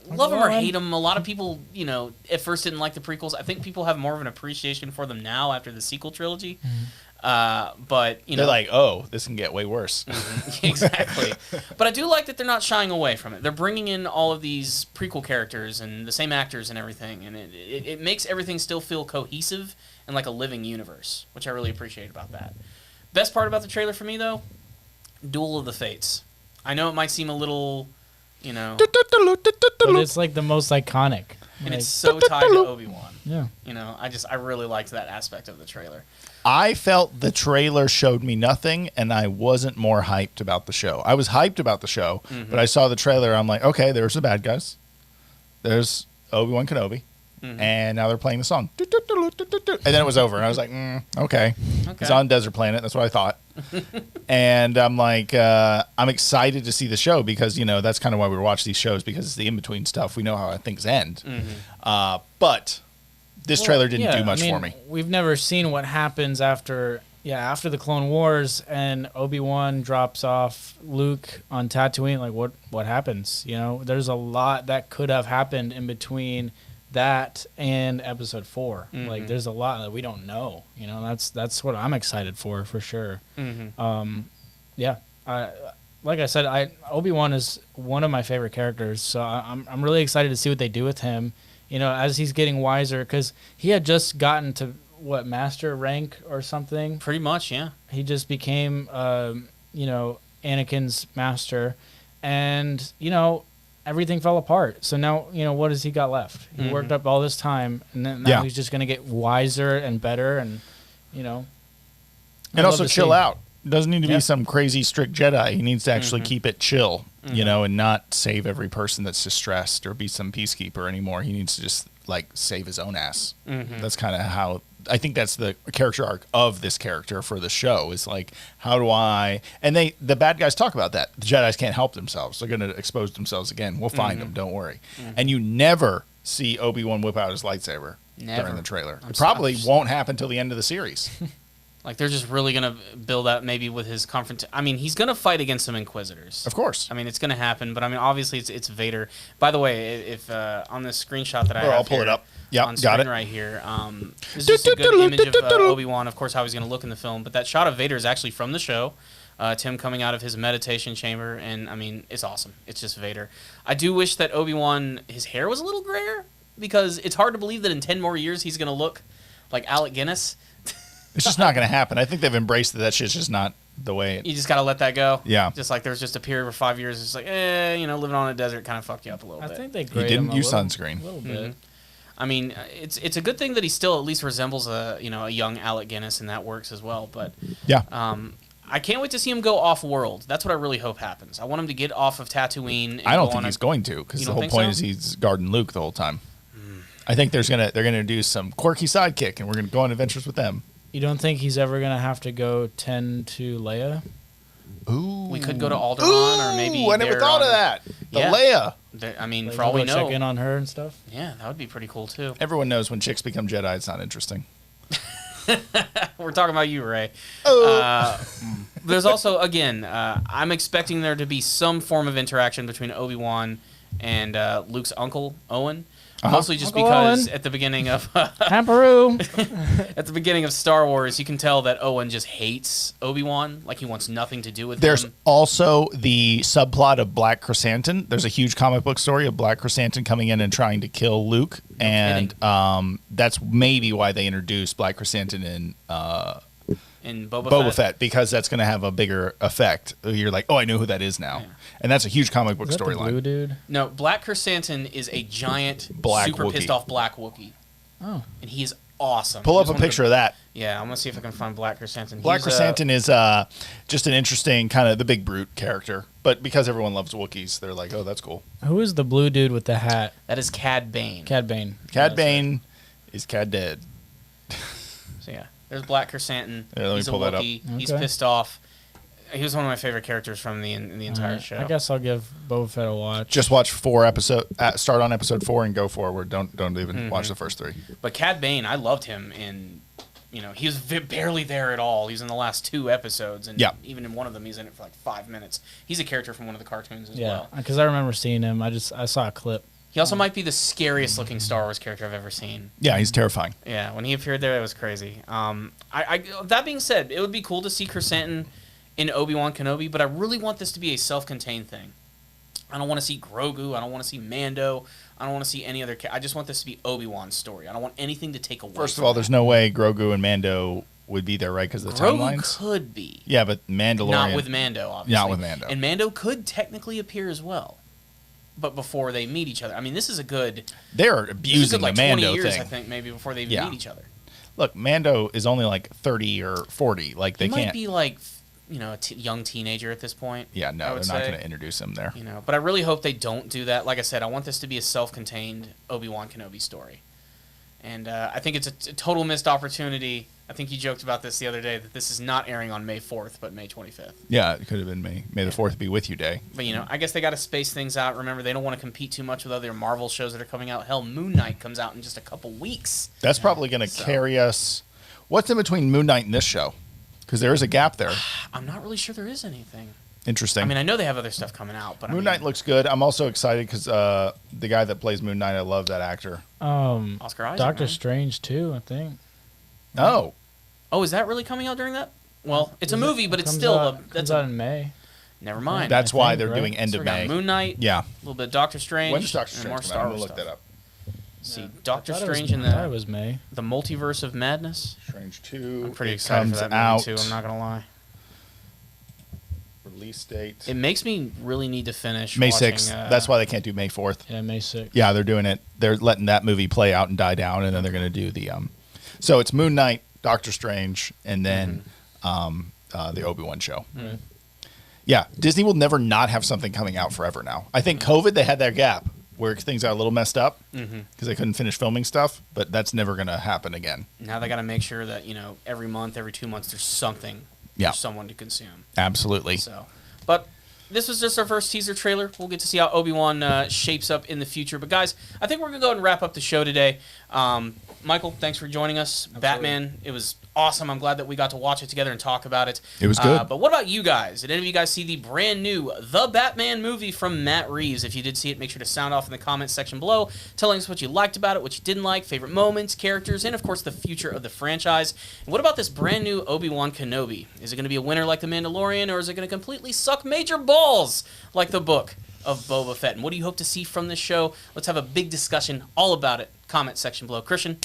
love them or hate them. A lot of people, at first didn't like the prequels. I think people have more of an appreciation for them now after the sequel trilogy. But they're like, oh, this can get way worse. Exactly. But I do like that they're not shying away from it. They're bringing in all of these prequel characters and the same actors and everything, and it makes everything still feel cohesive and like a living universe, which I really appreciate about that. Best part about the trailer for me, though, Duel of the Fates. I know it might seem a little, But it's like the most iconic. And it's so tied to Obi-Wan. Yeah. I really liked that aspect of the trailer. I felt the trailer showed me nothing, and I wasn't more hyped about the show. I was hyped about the show, but I saw the trailer. I'm like, okay, there's the bad guys. There's Obi-Wan Kenobi, and now they're playing the song. And then it was over, and I was like, okay. It's on Desert Planet. That's what I thought. And I'm like, I'm excited to see the show because, that's kind of why we watch these shows, because it's the in-between stuff. We know how things end. But this trailer didn't do much for me. We've never seen what happens after the Clone Wars and Obi-Wan drops off Luke on Tatooine. Like, what happens? There's a lot that could have happened in between that and episode 4. Mm-hmm. Like, there's a lot that we don't know. You know, that's what I'm excited for sure. Mm-hmm. Yeah. Like I said, Obi-Wan is one of my favorite characters, so I'm really excited to see what they do with him. You know, as he's getting wiser, because he had just gotten to master rank or something. Pretty much, yeah. He just became, Anakin's master, and everything fell apart. So now, what has he got left? He worked up all this time, and then now he's just going to get wiser and better, and and also chill out. Doesn't need to be some crazy strict Jedi. He needs to actually keep it chill, and not save every person that's distressed or be some peacekeeper anymore. He needs to just save his own ass. That's kind of how I think that's the character arc of this character for the show is how do I, and the bad guys talk about that. The Jedis can't help themselves. They're going to expose themselves again. We'll find them. Don't worry. And you never see Obi-Wan whip out his lightsaber during the trailer. It probably won't happen till the end of the series. They're just really going to build out maybe with his confrontation. I mean, he's going to fight against some Inquisitors. Of course. I mean, it's going to happen, but I mean, obviously it's Vader. By the way, if on this screenshot that I have I'll pull it up. Yeah, on got screen it right here, this is just a good image of Obi-Wan, of course, how he's going to look in the film. But that shot of Vader is actually from the show. It's him coming out of his meditation chamber, and I mean, it's awesome. It's just Vader. I do wish that Obi-Wan, his hair was a little grayer, because it's hard to believe that in 10 more years he's going to look like Alec Guinness. It's just not going to happen. I think they've embraced that shit's just not the way You just got to let that go. Yeah. Just like there was just a period for 5 years. It's living on a desert kind of fucked you up a little bit. I think they He graded didn't him use a sunscreen. little bit. I mean, it's a good thing that he still at least resembles a young Alec Guinness, and that works as well. But Yeah. I can't wait to see him go off-world. That's what I really hope happens. I want him to get off of Tatooine. And I don't think he's going to, because the whole point is he's guarding Luke the whole time. I think they're gonna do some quirky sidekick, and we're gonna go on adventures with them. You don't think he's ever going to have to go tend to Leia? Ooh. We could go to Alderaan, or maybe I never thought of that. Yeah. Leia. I mean, Like, for all we go know, check in on her and stuff? yeah, that would be pretty cool too. Everyone knows when chicks become Jedi, it's not interesting. We're talking about you, Ray. There's also, again, I'm expecting there to be some form of interaction between Obi-Wan and Luke's uncle, Owen. Mostly just Uncle because Owen. at the beginning of Hamperoo! at the beginning of Star Wars, you can tell that Owen just hates Obi-Wan. Like, he wants nothing to do with There's him. also the subplot of Black Chrysanthemum. There's a huge comic book story of Black Chrysanthemum coming in and trying to kill Luke, and that's maybe why they introduced Black Chrysanthemum In Boba Fett, because that's going to have a bigger effect. You're like, oh, I know who that is now. Yeah. And that's a huge comic book Is that the blue storyline. dude? No, Black Chrysanthemum is a giant, Black super Wookiee. pissed off black Wookiee. Oh. And he is awesome. Pull He's up a one of the- picture of that. Yeah, I'm going to see if I can find Black Chrysanthemum. Black He's, Chrysanthemum is just an interesting kind of the big brute character. But because everyone loves Wookiees, they're like, oh, that's cool. Who is the blue dude with the hat? That is Cad Bane. Cad Bane. Cad Bane is Cad dead. So yeah, there's Black Chrysanthemum. Yeah, let me He's a pull that up. Wookiee. He's Okay. pissed off. He was one of my favorite characters from the entire Alright, show. I guess I'll give Boba Fett a watch. Just watch start on episode 4 and go forward. Don't even watch the first 3. But Cad Bane, I loved him in, he was barely there at all. He's in the last 2 episodes, and Yeah. even in one of them, he's in it for like 5 minutes. He's a character from one of the cartoons as Yeah, well. because I remember seeing him. I saw a clip. He also might be the scariest looking Star Wars character I've ever seen. Yeah, he's terrifying. Yeah, when he appeared there, it was crazy. That being said, it would be cool to see Chrysanthemum in Obi-Wan Kenobi, but I really want this to be a self-contained thing. I don't want to see Grogu. I don't want to see Mando. I don't want to see any other. I just want this to be Obi-Wan's story. I don't want anything to take away. First of from all, that. there's no way Grogu and Mando would be there, right? Because of the Grogu timelines. could be. Yeah, but Mandalorian. Not with Mando, obviously. Not with Mando. And Mando could technically appear as well, but before they meet each other. I mean, this is a good. They're This is a abusing good, like, the 20 Mando years, thing. I think, maybe before they even Yeah. meet each other. Look, Mando is only like 30 or 40. Like they He might can't. be like, a young teenager at this point. Yeah, I no, would they're not say. going to introduce him there. But I really hope they don't do that. Like I said, I want this to be a self-contained Obi-Wan Kenobi story. And I think it's a total missed opportunity. I think you joked about this the other day, that this is not airing on May 4th, but May 25th. Yeah, it could have been May. May the 4th be with you day. But, I guess they got to space things out. Remember, they don't want to compete too much with other Marvel shows that are coming out. Hell, Moon Knight comes out in just a couple weeks. That's probably going to carry us. What's in between Moon Knight and this show? Because there is a gap there. I'm not really sure there is anything. Interesting. I mean, I know they have other stuff coming out, but Moon Knight looks good. I'm also excited because the guy that plays Moon Knight, I love that actor. Oscar Isaac. Doctor right? Strange too, I think. Oh, is that really coming out during that? Well, it's a Is movie, it- but it's comes still out, comes out in May. never mind. that's I why think, they're right? doing end So of we got May. Moon Knight. Yeah. A little bit of Doctor Strange. When's Doctor and Strange? more Come out? Star I'm Wars gonna look stuff. that up. See, I Doctor thought it was- Strange in I thought it was May. the Multiverse of Madness. Strange 2. I'm pretty it excited comes for that out. movie too. I'm not gonna lie. Release date. It makes me really need to finish May watching, 6th. That's why they can't do May 4th. Yeah, May 6th. Yeah, they're doing it. They're letting that movie play out and die down, and then they're going to do the. So it's Moon Knight, Doctor Strange, and then the Obi-Wan show. Right. Yeah, Disney will never not have something coming out forever now. I think COVID, they had that gap where things got a little messed up because they couldn't finish filming stuff, but that's never going to happen again. Now they got to make sure that every month, every 2 months, there's something Yeah. for someone to consume. Absolutely. So, but this was just our first teaser trailer. We'll get to see how Obi-Wan shapes up in the future. But guys, I think we're gonna go ahead and wrap up the show today. Michael, thanks for joining us. Absolutely. Batman, it was awesome. I'm glad that we got to watch it together and talk about it. It was good. But what about you guys? Did any of you guys see the brand new The Batman movie from Matt Reeves? If you did see it, make sure to sound off in the comments section below, telling us what you liked about it, what you didn't like, favorite moments, characters, and of course the future of the franchise. And what about this brand new Obi-Wan Kenobi? Is it going to be a winner like The Mandalorian, or is it going to completely suck major balls like the Book of Boba Fett? And what do you hope to see from this show? Let's have a big discussion all about it. Comment section below. Christian?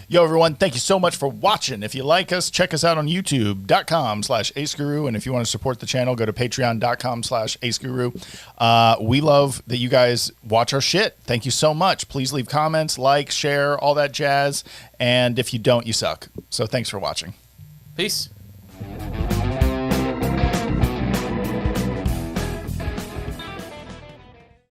Yo, everyone, thank you so much for watching. If you like us, check us out on youtube.com/aceguru. And if you want to support the channel, go to patreon.com/aceguru. We love that you guys watch our shit. Thank you so much. Please leave comments, like, share, all that jazz. And if you don't, you suck. So thanks for watching. Peace.